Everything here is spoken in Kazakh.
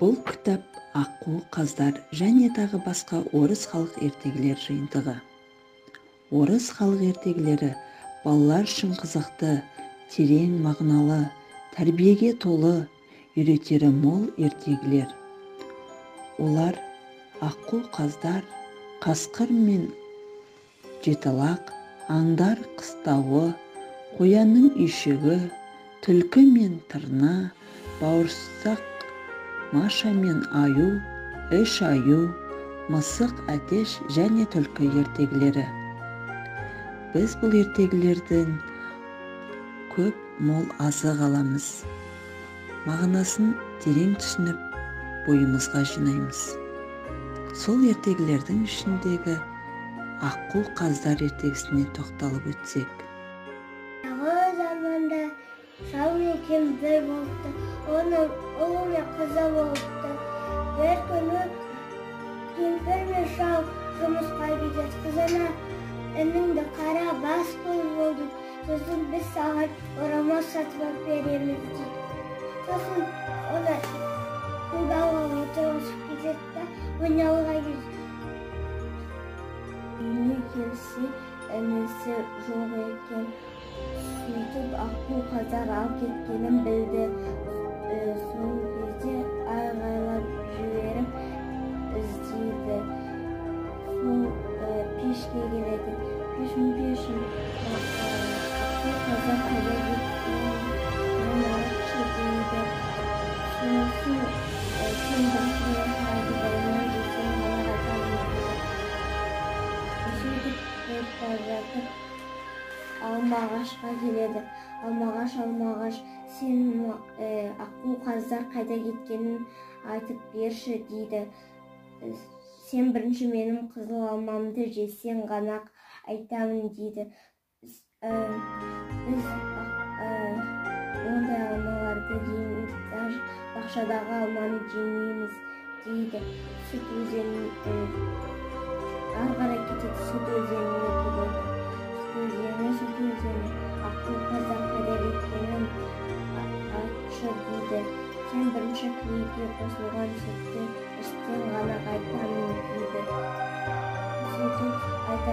Бұл кітап аққу қаздар және тағы басқа орыс халық ертегілер жиынтығы. Орыс халық ертегілері балалар үшін қызықты, терең мағыналы, тәрбиеге толы, үйретері мол ертегілер. Олар аққу қаздар, қасқыр мен жеталақ, аңдар қыстауы, қоянның үйшігі, түлкі мен тырна, бауырсақ Маша мен аю, үш аю, мысық әтеш және түлкі ертегілері. Біз бұл ертегілерден көп мол азық аламыз. Мағынасын терең түсініп, бойымызға жинаймыз. Сол ертегілердің ішіндегі аққу қаздар ертегісіне тоқталып өтсек. Бұрынғы заманда шал мен кемпір болыпты, оның ұлы мен қызы болыпты. Bir күні кемпір мен шал жұмысқа кетеді. Қызына ініңді қара бас болды. Сосын біз саған орамал сатып алып береміз дейді. Сосын оны қолдауға отырғызып кетеді да ойнауға кетеді. Үйіне келсе, інісі жоқ екен. Сөйтіп аққу қаздар алып кеткенін білді. Сол кезде айғайлап жіберіп іздейді. Сол пешке келеді. Пешін аққу қаздар қайда кеткенін айтшы дейді. Сосын сен біріншіден қарайды, бірінен жетсең ғана қайтамын дейді. Сөйтіп қойып бара жатып алма ағашқа келеді. Алмағаш, сен аққу қаздар қайда кеткенін айтып берші дейді. Сен бірінші менің қызыл алмамды жесең ғана айтамын дейді. Біз ондай алмаларды жейміз, даже бақшадағы алманы жемейміз дейді. Сүт өзенінің ары қарай кетеді, сүт өзеніне келеді. Сүт өзені аққу қаздар қайда кеткенін айтшы дейді. Сен бірінші күйеге қосылған сүтті іштен ғана қайтамын дейді. Сөйтіп айта